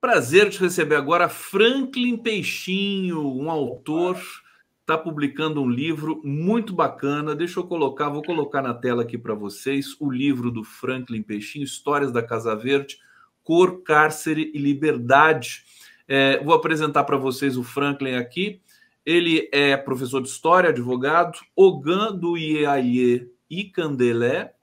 Prazer te receber agora, Franklin Peixinho, um autor, está publicando um livro muito bacana. Deixa eu colocar, vou colocar na tela aqui para vocês o livro do Franklin Peixinho, Histórias da Casa Verde, Cor, Cárcere e Liberdade. Vou apresentar para vocês o Franklin aqui. Ele é professor de História, advogado, Ogã do Iaiê e Candelé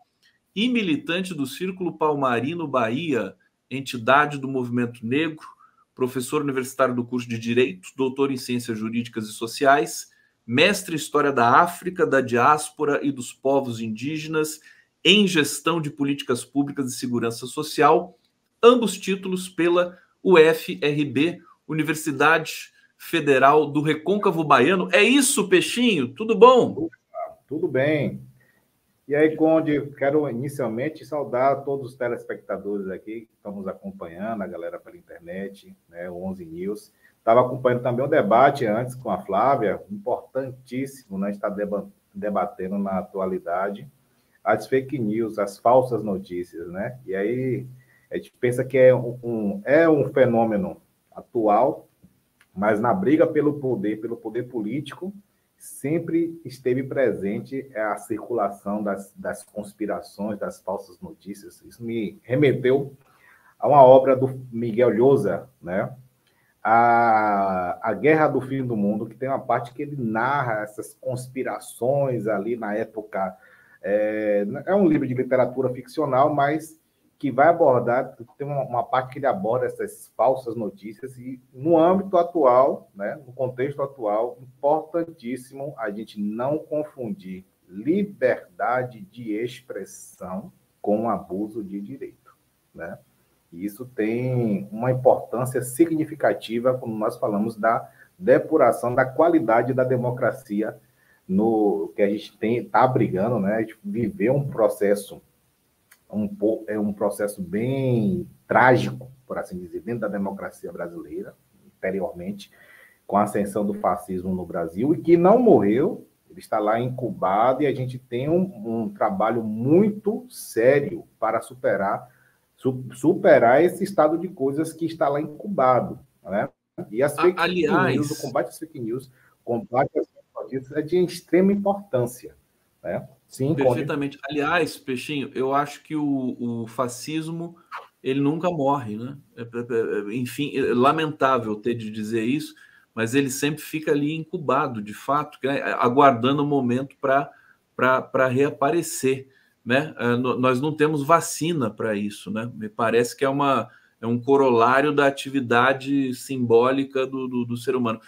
e militante do Círculo Palmarino Bahia, entidade do movimento negro, professor universitário do curso de Direito, doutor em Ciências Jurídicas e Sociais, mestre em História da África, da diáspora e dos povos indígenas, em Gestão de Políticas Públicas e Segurança Social, ambos títulos pela UFRB, Universidade Federal do Recôncavo Baiano. É isso, Peixinho? Tudo bom? Tudo bem. E aí, Conde, quero inicialmente saudar todos os telespectadores aqui que estão nos acompanhando, a galera pela internet, né, o 11 News. Estava acompanhando também o debate antes com a Flávia, importantíssimo, né, estar debatendo na atualidade as fake news, as falsas notícias, né? E aí a gente pensa que é um fenômeno atual, mas na briga pelo poder político, sempre esteve presente a circulação das conspirações, das falsas notícias. Isso me remeteu a uma obra do Miguel Llosa, né? A Guerra do Fim do Mundo, que tem uma parte que ele narra essas conspirações ali na época. É um livro de literatura ficcional, mas que vai abordar, tem uma parte que ele aborda essas falsas notícias e no âmbito atual, né, no contexto atual, importantíssimo a gente não confundir liberdade de expressão com abuso de direito, né? E isso tem uma importância significativa quando nós falamos da depuração da qualidade da democracia no que a gente está brigando, né? A gente viveu um processo um processo bem trágico, por assim dizer, dentro da democracia brasileira, anteriormente, com a ascensão do fascismo no Brasil, e que não morreu, ele está lá incubado, e a gente tem um trabalho muito sério para superar esse estado de coisas que está lá incubado, né? E as fake news, o combate às fake news, o combate às fake notícias é de extrema importância, né? Sim, perfeitamente. Conde. Aliás, Peixinho, eu acho que o fascismo ele nunca morre, né? Enfim, é lamentável ter de dizer isso, mas ele sempre fica ali incubado, de fato, aguardando o momento para reaparecer, né? Nós não temos vacina para isso, né? Me parece que é um corolário da atividade simbólica do ser humano.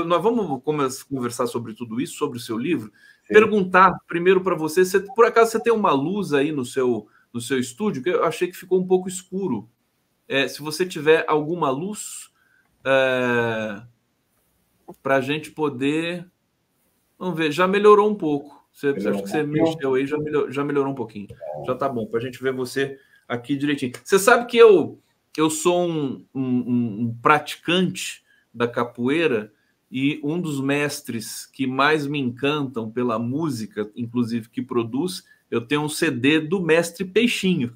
Nós vamos conversar sobre tudo isso, sobre o seu livro. Sim. Perguntar primeiro para você, por acaso você tem uma luz aí no seu estúdio, que eu achei que ficou um pouco escuro. Se você tiver alguma luz para a gente poder... Vamos ver, já melhorou um pouco. Acho que você mexeu aí, já melhorou um pouquinho. Já tá bom, para a gente ver você aqui direitinho. Você sabe que eu sou um praticante da capoeira, e um dos mestres que mais me encantam pela música, inclusive que produz, eu tenho um CD do mestre Peixinho,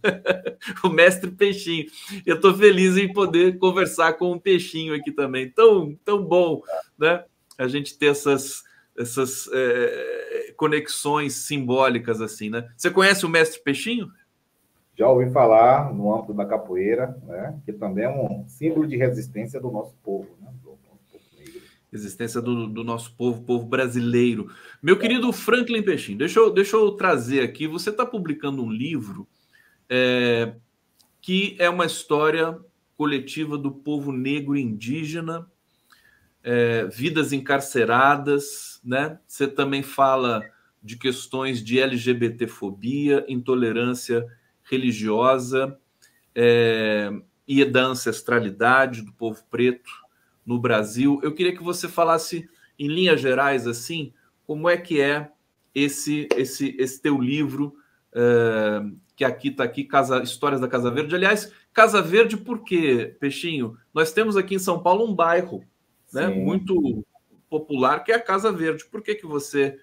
o mestre Peixinho. Eu estou feliz em poder conversar com o Peixinho aqui também. Tão bom, né? A gente ter essas conexões simbólicas assim, né? Você conhece o mestre Peixinho? Já ouvi falar no âmbito da capoeira, né? Que também é um símbolo de resistência do nosso povo, né? Existência do nosso povo brasileiro. Meu querido Franklin Peixinho, deixa eu trazer aqui. Você está publicando um livro que é uma história coletiva do povo negro e indígena, vidas encarceradas, né? Você também fala de questões de LGBTfobia, intolerância religiosa e da ancestralidade do povo preto no Brasil. Eu queria que você falasse, em linhas gerais, assim, como é que é esse teu livro, que está aqui, Histórias da Casa Verde. Aliás, Casa Verde, por quê, Peixinho? Nós temos aqui em São Paulo um bairro, né, muito popular, que é a Casa Verde. Por que você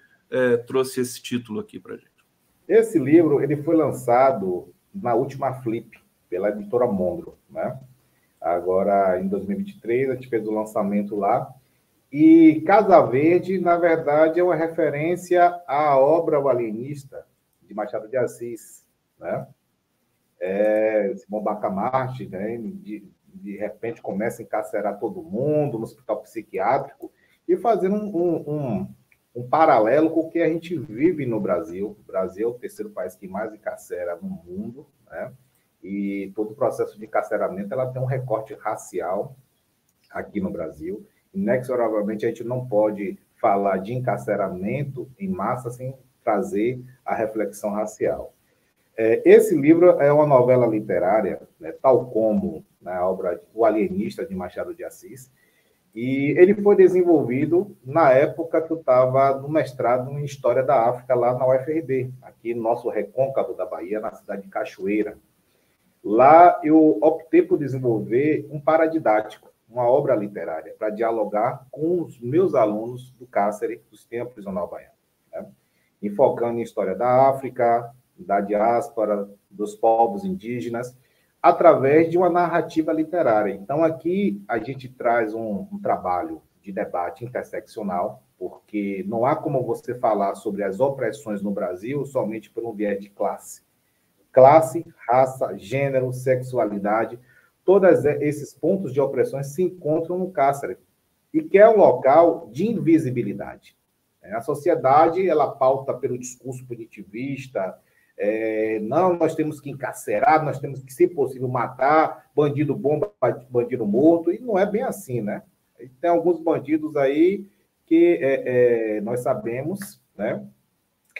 trouxe esse título aqui para a gente? Esse livro ele foi lançado na última Flip, pela editora Mondro, né? Agora, em 2023, a gente fez o lançamento lá. E Casa Verde, na verdade, é uma referência à obra O Alienista, de Machado de Assis, né? Simão Bacamarte, né? De repente começa a encarcerar todo mundo no hospital psiquiátrico e fazendo um paralelo com o que a gente vive no Brasil. O Brasil é o terceiro país que mais encarcera no mundo, né? E todo o processo de encarceramento ela tem um recorte racial aqui no Brasil. Inexoravelmente, a gente não pode falar de encarceramento em massa sem trazer a reflexão racial. Esse livro é uma novela literária, né, tal como a obra O Alienista, de Machado de Assis, e ele foi desenvolvido na época que eu estava no mestrado em História da África, lá na UFRB, aqui no nosso recôncavo da Bahia, na cidade de Cachoeira. Lá eu optei por desenvolver um paradidático, uma obra literária, para dialogar com os meus alunos do cárcere do sistema prisional baiano, né? Enfocando em história da África, da diáspora, dos povos indígenas, através de uma narrativa literária. Então, aqui a gente traz um trabalho de debate interseccional, porque não há como você falar sobre as opressões no Brasil somente por um viés de classe. Classe, raça, gênero, sexualidade, todos esses pontos de opressões se encontram no cárcere, e que é um local de invisibilidade. A sociedade, ela pauta pelo discurso punitivista, não, nós temos que encarcerar, nós temos que, se possível, matar, bandido bom, bandido morto, e não é bem assim, né? Tem alguns bandidos aí que nós sabemos, né?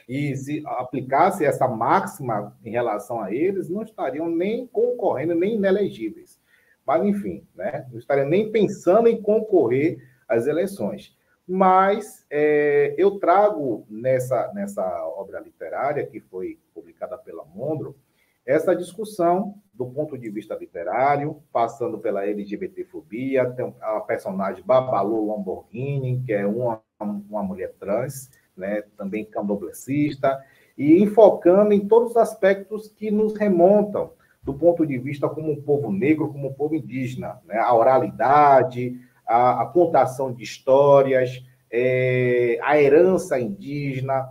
E se aplicasse essa máxima em relação a eles, não estariam nem concorrendo, nem inelegíveis. Mas, enfim, né? Não estariam nem pensando em concorrer às eleições. Mas eu trago nessa obra literária, que foi publicada pela Mondro, essa discussão do ponto de vista literário, passando pela LGBTfobia, tem a personagem Babalu Lamborghini, que é uma mulher trans, né, também candomblessista, e enfocando em todos os aspectos que nos remontam do ponto de vista como um povo negro, como um povo indígena, né, a oralidade, a contação de histórias, a herança indígena,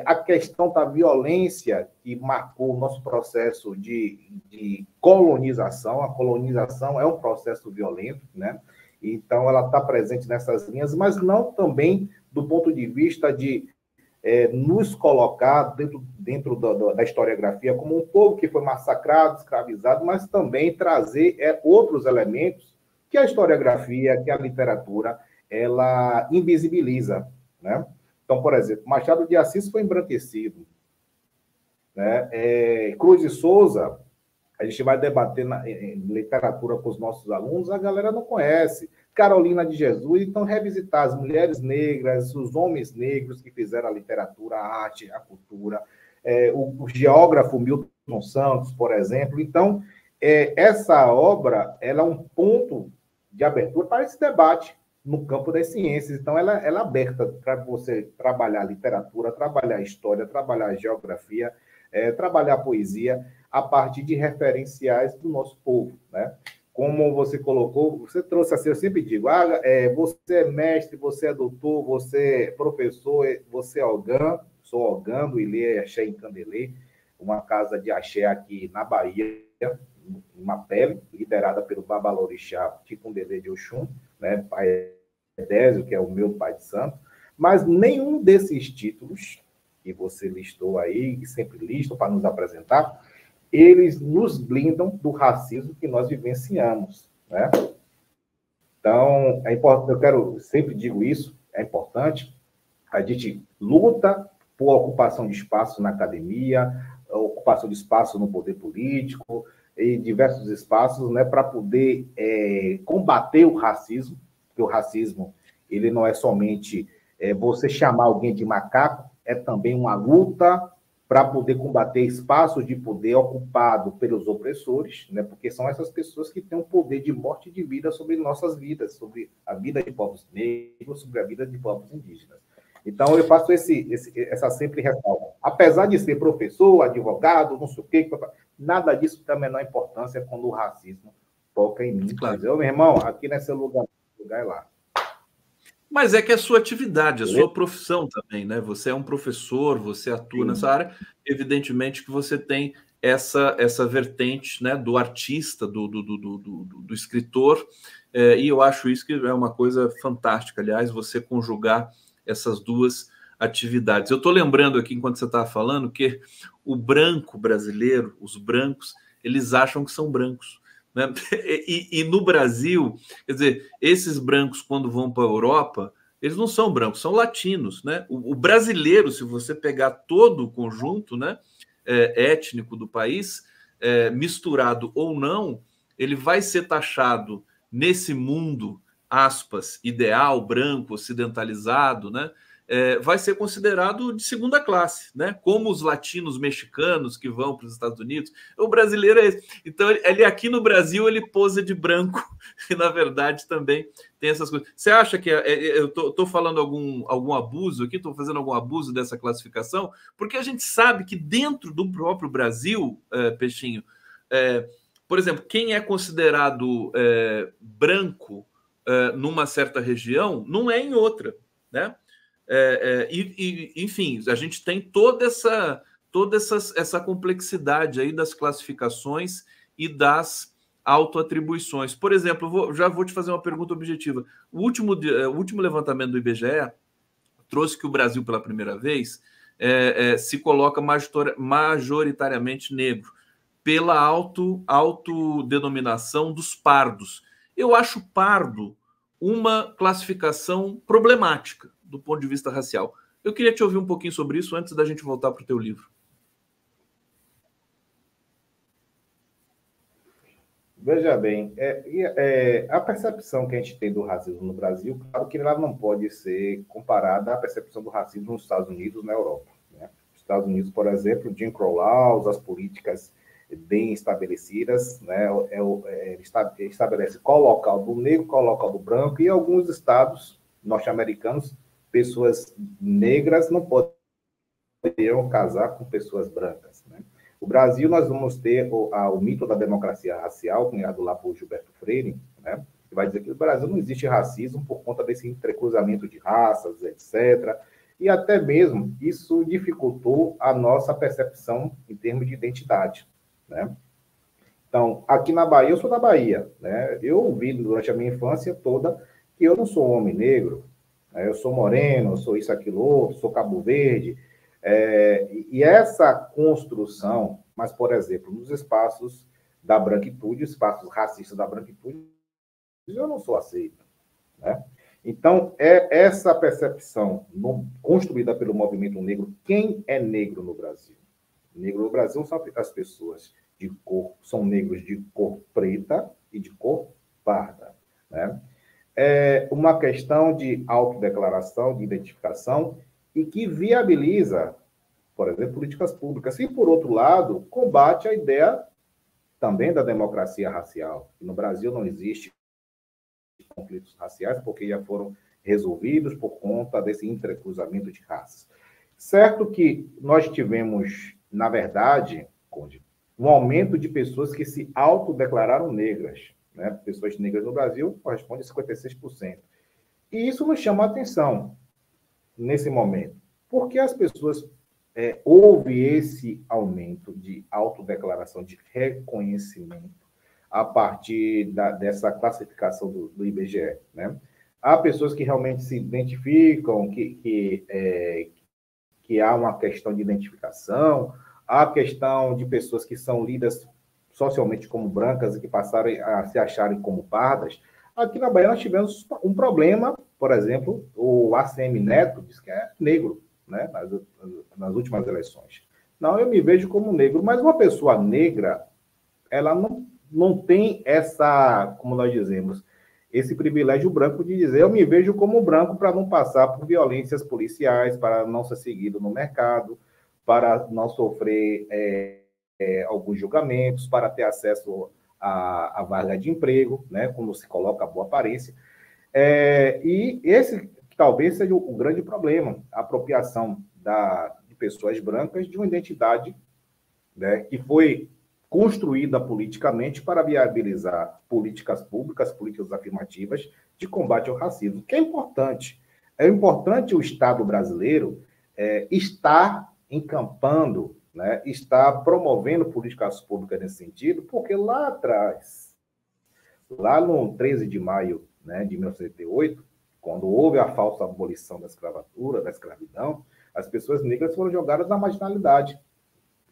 a questão da violência que marcou o nosso processo de colonização. A colonização é um processo violento, né? Então, ela está presente nessas linhas, mas não também do ponto de vista de nos colocar dentro da historiografia como um povo que foi massacrado, escravizado, mas também trazer outros elementos que a historiografia, que a literatura, ela invisibiliza, né? Então, por exemplo, Machado de Assis foi embranquecido, né? Cruz de Souza, a gente vai debater em literatura com os nossos alunos, a galera não conhece. Carolina de Jesus, então revisitar as mulheres negras, os homens negros que fizeram a literatura, a arte, a cultura, o geógrafo Milton Santos, por exemplo. Então, essa obra ela é um ponto de abertura para esse debate no campo das ciências. Então, ela é aberta para você trabalhar literatura, trabalhar história, trabalhar geografia, trabalhar poesia, a partir de referenciais do nosso povo, né? Como você colocou, você trouxe assim, eu sempre digo, você é mestre, você é doutor, você é professor, você é Ogã, sou Ogã, do Ilê Axé em Candelê, uma casa de axé aqui na Bahia, em Mapele, liderada pelo Babalorixá Ticundelê de Oxum, né, pai Edésio, que é o meu pai de santo, mas nenhum desses títulos que você listou aí, que sempre listam para nos apresentar, eles nos blindam do racismo que nós vivenciamos, né? Então, é importante, sempre digo isso, é importante, a gente luta por ocupação de espaço na academia, ocupação de espaço no poder político, e diversos espaços, né, para poder combater o racismo, porque o racismo, ele não é somente você chamar alguém de macaco, é também uma luta para poder combater espaços de poder ocupado pelos opressores, né? Porque são essas pessoas que têm o poder de morte e de vida sobre nossas vidas, sobre a vida de povos negros, sobre a vida de povos indígenas. Então, eu faço essa sempre ressalva. Apesar de ser professor, advogado, não sei o quê, nada disso tem a menor importância quando o racismo foca em mim. Claro. Dizer, meu irmão, aqui nesse lugar é lá. Mas é que é a sua atividade, a sua profissão também, né? Você é um professor, você atua nessa área, evidentemente que você tem essa vertente, né, do artista, do escritor, e eu acho isso que é uma coisa fantástica, aliás, você conjugar essas duas atividades. Eu estou lembrando aqui, enquanto você estava falando, que o branco brasileiro, os brancos, eles acham que são brancos, né? E no Brasil, quer dizer, esses brancos, quando vão para a Europa, eles não são brancos, são latinos, né? O brasileiro, se você pegar todo o conjunto, né, étnico do país, misturado ou não, ele vai ser taxado nesse mundo, aspas, ideal, branco, ocidentalizado, né? Vai ser considerado de segunda classe, né? Como os latinos mexicanos que vão para os Estados Unidos. O brasileiro é esse. Então, ele aqui no Brasil, ele posa de branco, e na verdade também tem essas coisas. Você acha que eu estou falando algum abuso aqui? Estou fazendo algum abuso dessa classificação? Porque a gente sabe que dentro do próprio Brasil, Peixinho, por exemplo, quem é considerado branco numa certa região não é em outra, né? Enfim, a gente tem toda essa complexidade aí das classificações e das autoatribuições. Por exemplo, já vou te fazer uma pergunta objetiva. O último levantamento do IBGE trouxe que o Brasil, pela primeira vez, se coloca majoritariamente negro, pela autodenominação dos pardos. Eu acho pardo uma classificação problemática do ponto de vista racial. Eu queria te ouvir um pouquinho sobre isso antes da gente voltar para o teu livro. Veja bem, a percepção que a gente tem do racismo no Brasil, claro que ela não pode ser comparada à percepção do racismo nos Estados Unidos e na Europa. Né? Nos Estados Unidos, por exemplo, Jim Crow Laws, as políticas bem estabelecidas, né? Estabelece qual local do negro, qual local do branco, e alguns estados norte-americanos, pessoas negras não poderiam casar com pessoas brancas. Né? O Brasil, nós vamos ter o mito da democracia racial, cunhado lá por Gilberto Freire, né? Que vai dizer que no Brasil não existe racismo por conta desse entrecruzamento de raças, etc. E até mesmo isso dificultou a nossa percepção em termos de identidade. Né? Então, aqui na Bahia, eu sou da Bahia. Né? Eu ouvi durante a minha infância toda que eu não sou homem negro, né? Eu sou moreno, eu sou isso, aquilo, outro, sou Cabo Verde. E essa construção, mas, por exemplo, nos espaços da branquitude, espaços racistas da branquitude, eu não sou aceito. Né? Então, essa percepção construída pelo movimento negro. Quem é negro no Brasil? Negro no Brasil são as pessoas de cor, são negros de cor preta e de cor parda. Né? É uma questão de autodeclaração, de identificação, e que viabiliza, por exemplo, políticas públicas. E, por outro lado, combate a ideia também da democracia racial. No Brasil não existe conflitos raciais, porque já foram resolvidos por conta desse entrecruzamento de raças. Certo que nós tivemos, na verdade, Conde, um aumento de pessoas que se autodeclararam negras. Né? Pessoas negras no Brasil corresponde a 56%. E isso nos chama a atenção nesse momento, porque as pessoas houve esse aumento de autodeclaração, de reconhecimento a partir dessa classificação do IBGE. Né? Há pessoas que realmente se identificam, que há uma questão de identificação, há a questão de pessoas que são lidas socialmente como brancas e que passaram a se acharem como pardas. Aqui na Bahia nós tivemos um problema, por exemplo, o ACM Neto diz que é negro, né, nas últimas eleições. Não, eu me vejo como negro, mas uma pessoa negra, ela não tem essa, como nós dizemos, esse privilégio branco de dizer eu me vejo como branco para não passar por violências policiais, para não ser seguido no mercado, para não sofrer alguns julgamentos, para ter acesso à vaga de emprego, né, quando se coloca a boa aparência. E esse talvez seja o grande problema, a apropriação de pessoas brancas de uma identidade, né, que foi construída politicamente para viabilizar políticas públicas, políticas afirmativas de combate ao racismo, que é importante. É importante o Estado brasileiro estar encampando, né, estar promovendo políticas públicas nesse sentido, porque lá atrás, lá no 13 de maio, né, de 1988, quando houve a falsa abolição da escravatura, da escravidão, as pessoas negras foram jogadas na marginalidade.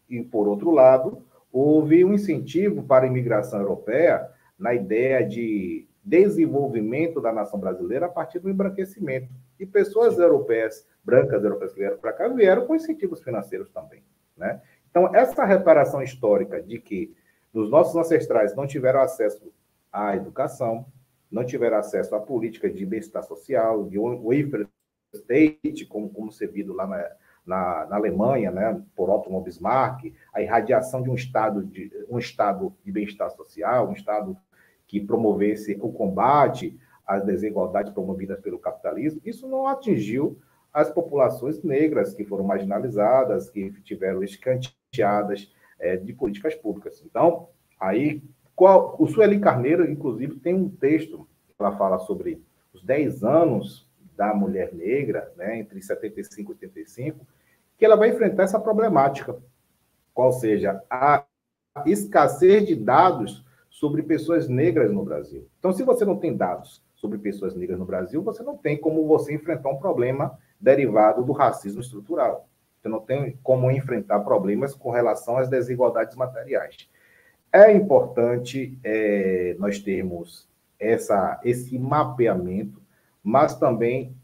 E, por outro lado, houve um incentivo para a imigração europeia na ideia de desenvolvimento da nação brasileira a partir do embranquecimento. E pessoas europeias, brancas europeias que vieram para cá, vieram com incentivos financeiros também, né? Então, essa reparação histórica de que os nossos ancestrais não tiveram acesso à educação, não tiveram acesso à política de bem-estar social, de welfare state, como servido lá na Alemanha, né, por Otto von Bismarck, a irradiação de um estado de bem-estar social, um estado que promovesse o combate às desigualdades promovidas pelo capitalismo, isso não atingiu as populações negras que foram marginalizadas, que tiveram escanteadas de políticas públicas. Então, aí, o Sueli Carneiro, inclusive, tem um texto que ela fala sobre os 10 anos da mulher negra, né, entre 75 e 85, que ela vai enfrentar essa problemática, qual seja a escassez de dados sobre pessoas negras no Brasil. Então, se você não tem dados sobre pessoas negras no Brasil, você não tem como você enfrentar um problema derivado do racismo estrutural. Você não tem como enfrentar problemas com relação às desigualdades materiais. É importante nós termos esse mapeamento, mas também,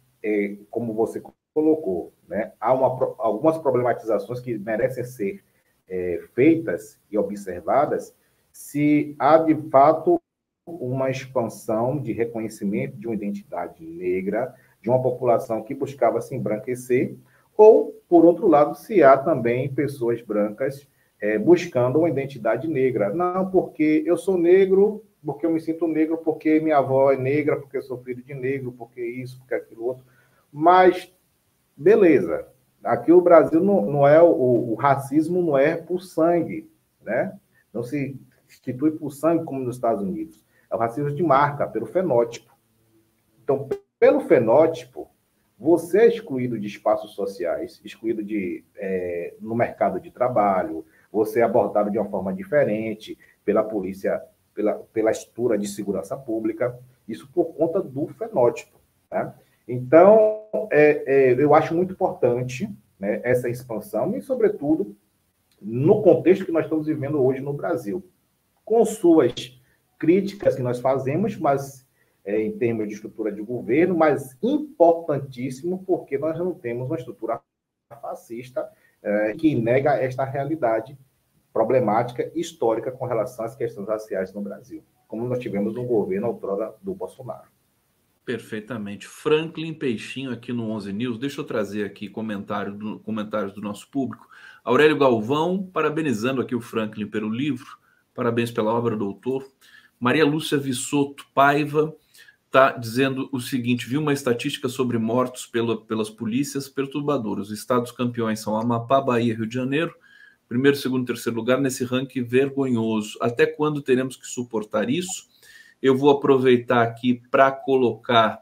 como você colocou, né, há algumas problematizações que merecem ser feitas e observadas se há, de fato, uma expansão de reconhecimento de uma identidade negra, de uma população que buscava se embranquecer, ou, por outro lado, se há também pessoas brancas buscando uma identidade negra. Não, porque eu sou negro, porque eu me sinto negro, porque minha avó é negra, porque eu sou filho de negro, porque isso, porque aquilo outro. Mas, beleza, aqui o Brasil não é, o racismo não é por sangue, né? Não se institui por sangue como nos Estados Unidos. É o racismo de marca, pelo fenótipo. Então, pelo fenótipo, você é excluído de espaços sociais, excluído no mercado de trabalho, você é abordado de uma forma diferente pela polícia, pela estrutura de segurança pública, isso por conta do fenótipo, né? Então, eu acho muito importante, né, essa expansão e, sobretudo, no contexto que nós estamos vivendo hoje no Brasil, com suas críticas que nós fazemos, mas em termos de estrutura de governo, mas importantíssimo porque nós não temos uma estrutura fascista que nega esta realidade problemática histórica com relação às questões raciais no Brasil, como nós tivemos no governo outrora do Bolsonaro. Perfeitamente. Franklin Peixinho aqui no 11 News. Deixa eu trazer aqui comentários do nosso público. Aurélio Galvão, parabenizando aqui o Franklin pelo livro. Parabéns pela obra, doutor. Maria Lúcia Vissoto Paiva está dizendo o seguinte: viu uma estatística sobre mortos pelas polícias perturbadoras. Os estados campeões são Amapá, Bahia e Rio de Janeiro. Primeiro, segundo, terceiro lugar nesse ranking vergonhoso. Até quando teremos que suportar isso? Eu vou aproveitar aqui para colocar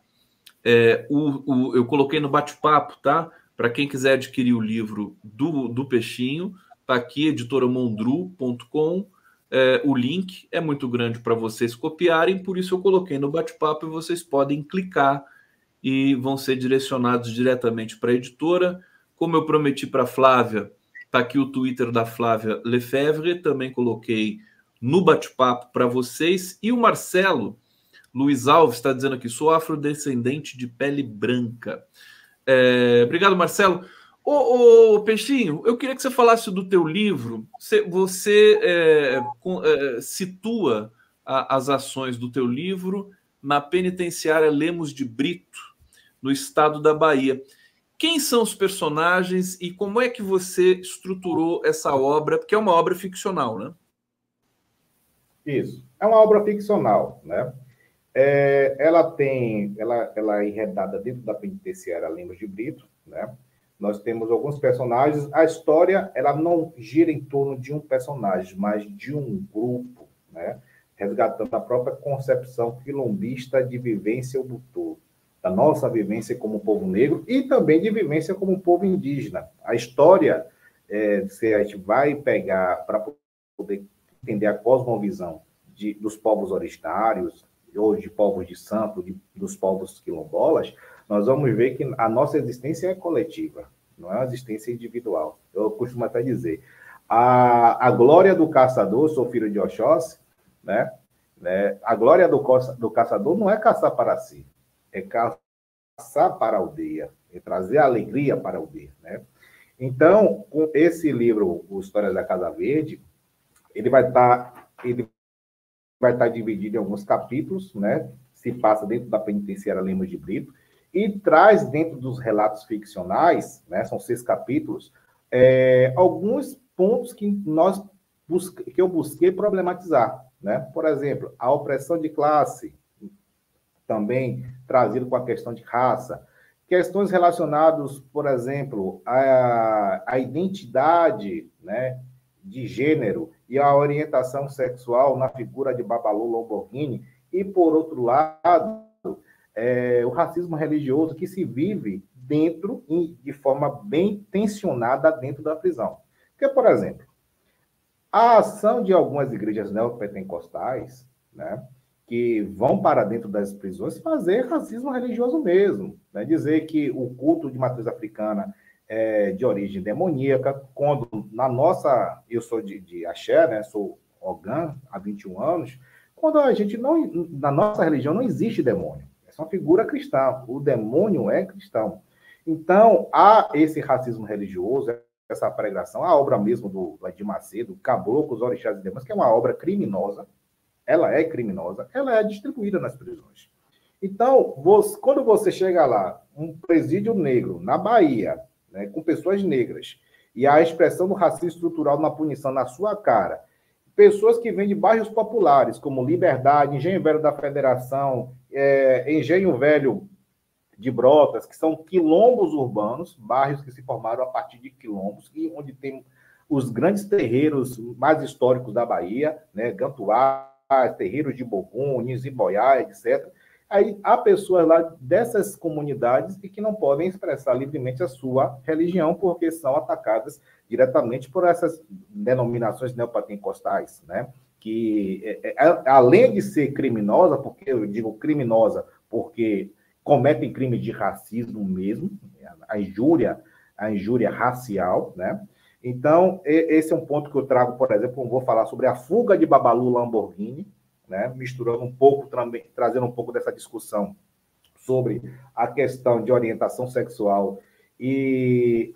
eu coloquei no bate-papo, tá? Para quem quiser adquirir o livro do Peixinho, tá aqui, editoramondru.com. O link é muito grande para vocês copiarem, por isso eu coloquei no bate-papo e vocês podem clicar e vão ser direcionados diretamente para a editora. Como eu prometi para a Flávia, tá aqui o Twitter da Flávia Lefebvre, também coloquei no bate-papo para vocês. E o Marcelo Luiz Alves está dizendo aqui: sou afrodescendente de pele branca. Obrigado, Marcelo. Ô, Peixinho, eu queria que você falasse do teu livro. Você situa as ações do teu livro na penitenciária Lemos de Brito, no estado da Bahia. Quem são os personagens e como é que você estruturou essa obra, porque é uma obra ficcional, né? Isso. É uma obra ficcional, né? Ela é enredada dentro da penitenciária Lemos de Brito, né? nós temos alguns personagens. A história, ela não gira em torno de um personagem, mas de um grupo, né? Resgatando a própria concepção quilombista de vivência do todo, da nossa vivência como povo negro e também de vivência como povo indígena. A história, se a gente vai pegar para poder entender a cosmovisão dos povos originários, ou de povos de santo, dos povos quilombolas, nós vamos ver que a nossa existência é coletiva, não é uma existência individual. Eu costumo até dizer, a glória do caçador, sou filho de Oxóssi, né? A glória do caçador não é caçar para si, é caçar para a aldeia, é trazer alegria para a aldeia, né? Então, com esse livro, o Histórias da Casa Verde, ele vai estar dividido em alguns capítulos, né? Se passa dentro da penitenciária Lemos de Brito, e traz dentro dos relatos ficcionais, né? São 6 capítulos, alguns pontos que eu busquei problematizar, né? Por exemplo, a opressão de classe, também trazido com a questão de raça, questões relacionadas, por exemplo, à identidade, né, de gênero e à orientação sexual na figura de Babalu Lamborghini, e, por outro lado, o racismo religioso que se vive dentro, de forma bem tensionada dentro da prisão. Porque, por exemplo, a ação de algumas igrejas neopentecostais, né, que vão para dentro das prisões fazer racismo religioso mesmo, né? Dizer que o culto de matriz africana é de origem demoníaca, quando eu sou de Axé, né? Sou Ogã há 21 anos, quando a gente na nossa religião não existe demônio, é uma figura cristã, o demônio é cristão. Então, há esse racismo religioso, essa pregação, a obra mesmo do Edir Macedo, Caboclos, Orixás e Demônios, que é uma obra criminosa, ela é criminosa, ela é distribuída nas prisões. Então, quando você chega lá, um presídio negro na Bahia, né, com pessoas negras, e a expressão do racismo estrutural na punição na sua cara, pessoas que vêm de bairros populares, como Liberdade, Engenho Velho da Federação, Engenho Velho de Brotas, que são quilombos urbanos, bairros que se formaram a partir de quilombos, onde tem os grandes terreiros mais históricos da Bahia, né, Gantuá, terreiros de Bogum, Nizimboiá, etc. Aí há pessoas lá dessas comunidades e que não podem expressar livremente a sua religião porque são atacadas diretamente por essas denominações neopentecostais, né? Que, além de ser criminosa, porque eu digo criminosa porque cometem crime de racismo mesmo, a injúria racial, né? Então, esse é um ponto que eu trago, por exemplo, eu vou falar sobre a fuga de Babalu Lamborghini, né? Misturando um pouco, trazendo um pouco dessa discussão sobre a questão de orientação sexual e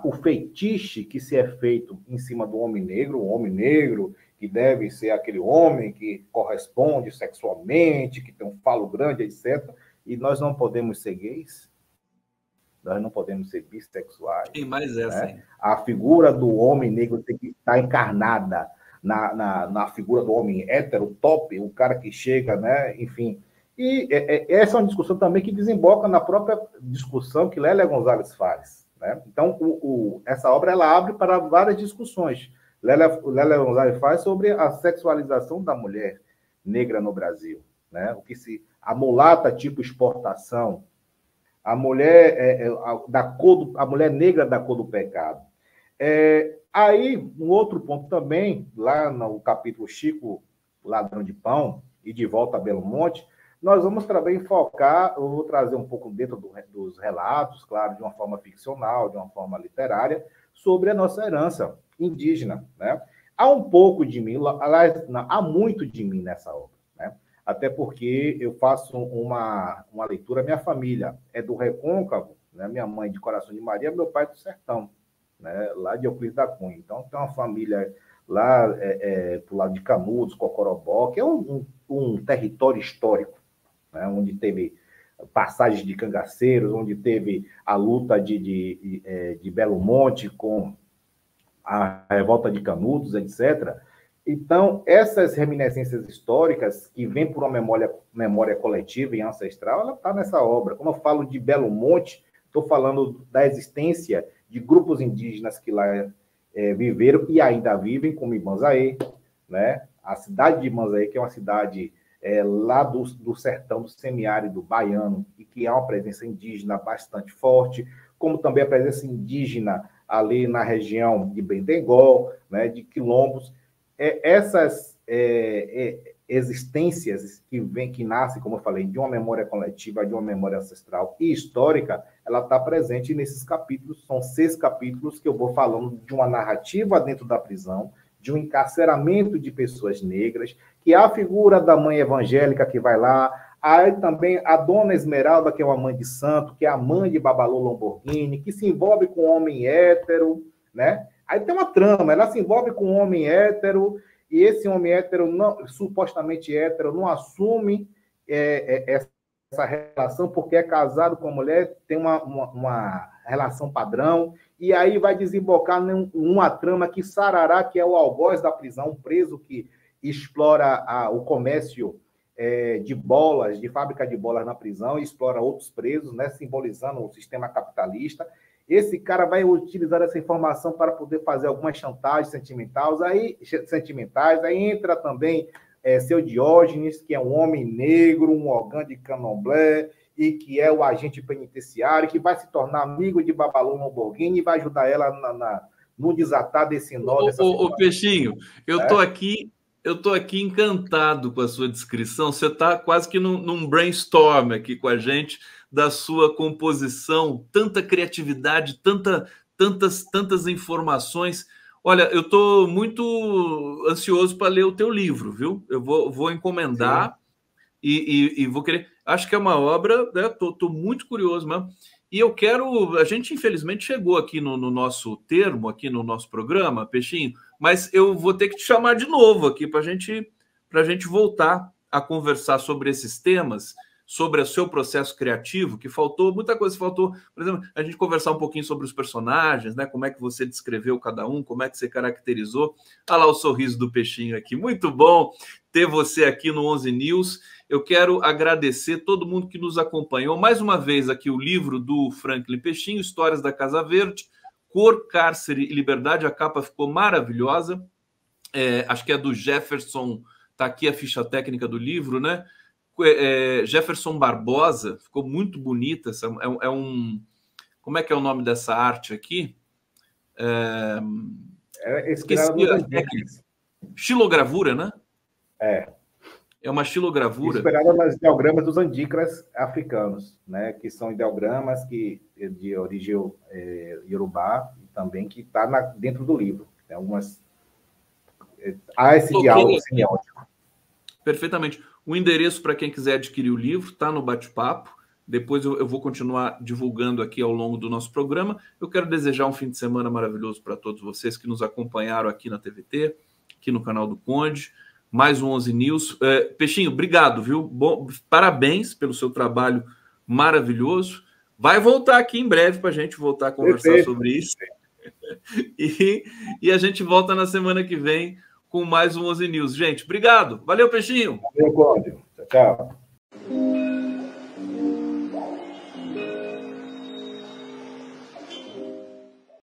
o feitiço que se é feito em cima do homem negro, o homem negro que deve ser aquele homem que corresponde sexualmente, que tem um falo grande, etc. E nós não podemos ser gays, nós não podemos ser bissexuais. Tem mais essa, né? A figura do homem negro tem que estar encarnada na figura do homem hétero, top, o cara que chega, né? Enfim. E essa é uma discussão também que desemboca na própria discussão que Lélia Gonzalez faz. Né? Então, essa obra ela abre para várias discussões. Lélia Gonzalez faz sobre a sexualização da mulher negra no Brasil. Né? A mulata tipo exportação, a mulher a mulher negra da cor do pecado. Aí, um outro ponto também, lá no capítulo Chico, Ladrão de Pão, e De Volta a Belo Monte, nós vamos também focar, eu vou trazer um pouco dentro dos relatos, claro, de uma forma ficcional, de uma forma literária, sobre a nossa herança indígena. Né? Há um pouco de mim, aliás, há muito de mim nessa obra. Né? Até porque eu faço uma leitura, minha família é do Recôncavo, né? Minha mãe de Coração de Maria, meu pai do Sertão, né? Lá de Euclides da Cunha. Então, tem uma família lá pro lado de Canudos, Cocorobó, que é um território histórico, né? Onde teve passagens de cangaceiros, onde teve a luta de Belo Monte com a revolta de Canudos, etc. Então, essas reminiscências históricas, que vêm por uma memória coletiva e ancestral, ela está nessa obra. Quando eu falo de Belo Monte, estou falando da existência de grupos indígenas que lá viveram e ainda vivem, como Ibanzaê, né? A cidade de Ibanzaê, que é uma cidade lá do sertão, do semiárido baiano, e que há uma presença indígena bastante forte, como também a presença indígena ali na região de Bendegó, né, de quilombos. Essas existências que nascem, como eu falei, de uma memória coletiva, de uma memória ancestral e histórica, ela está presente nesses capítulos. São 6 capítulos que eu vou falando de uma narrativa dentro da prisão, de um encarceramento de pessoas negras, que há a figura da mãe evangélica que vai lá, há também a Dona Esmeralda, que é uma mãe de santo, que é a mãe de Babalu Lamborghini, que se envolve com um homem hétero, né? Aí tem uma trama, ela se envolve com um homem hétero, e esse homem hétero, supostamente hétero, não assume essa relação, porque é casado com a mulher, tem uma relação padrão, e aí vai desembocar numa trama que Sarará, que é o algoz da prisão, um preso que explora o comércio de bolas, de fábrica de bolas na prisão, e explora outros presos, né, simbolizando o sistema capitalista. Esse cara vai utilizar essa informação para poder fazer algumas chantagens sentimentais, aí entra também seu Diógenes, que é um homem negro, um ogã de candomblé, e que é o agente penitenciário, que vai se tornar amigo de Babalu Lamborghini e vai ajudar ela no desatar desse nó. Ô, Peixinho, eu tô aqui encantado com a sua descrição. Você está quase que num brainstorm aqui com a gente da sua composição, tanta criatividade, tantas informações. Olha, eu estou muito ansioso para ler o teu livro, viu? Eu vou encomendar e vou querer. Acho que é uma obra, né? Estou muito curioso mesmo. E eu quero. A gente, infelizmente, chegou aqui no nosso termo, aqui no nosso programa, Peixinho, mas eu vou ter que te chamar de novo aqui para a gente voltar a conversar sobre esses temas, sobre o seu processo criativo, que faltou, muita coisa faltou. Por exemplo, a gente conversar um pouquinho sobre os personagens, né? Como é que você descreveu cada um, como é que você caracterizou. Olha lá o sorriso do Peixinho aqui. Muito bom ter você aqui no 11 News. Eu quero agradecer todo mundo que nos acompanhou. Mais uma vez aqui o livro do Franklin Peixinho, Histórias da Casa Verde, Cor, Cárcere e Liberdade. A capa ficou maravilhosa. Acho que é do Jefferson, está aqui a ficha técnica do livro, né? Jefferson Barbosa, ficou muito bonita. Como é que é o nome dessa arte aqui? Esqueci a técnica. Xilogravura, né? É uma xilogravura. Inspirada nos ideogramas dos andicras africanos, né? Que são ideogramas de origem iorubá, e também que está dentro do livro. Tem algumas. Há esse diálogo semiótico. Perfeitamente. O endereço para quem quiser adquirir o livro está no bate-papo. Depois eu vou continuar divulgando aqui ao longo do nosso programa. Eu quero desejar um fim de semana maravilhoso para todos vocês que nos acompanharam aqui na TVT, aqui no canal do Conde. Mais um 11 News. Peixinho, obrigado, viu? Bom, parabéns pelo seu trabalho maravilhoso. Vai voltar aqui em breve para a gente voltar a conversar sobre isso. E a gente volta na semana que vem com mais um 11 News. Gente, obrigado. Valeu, Peixinho. Valeu, Cláudio. Tchau.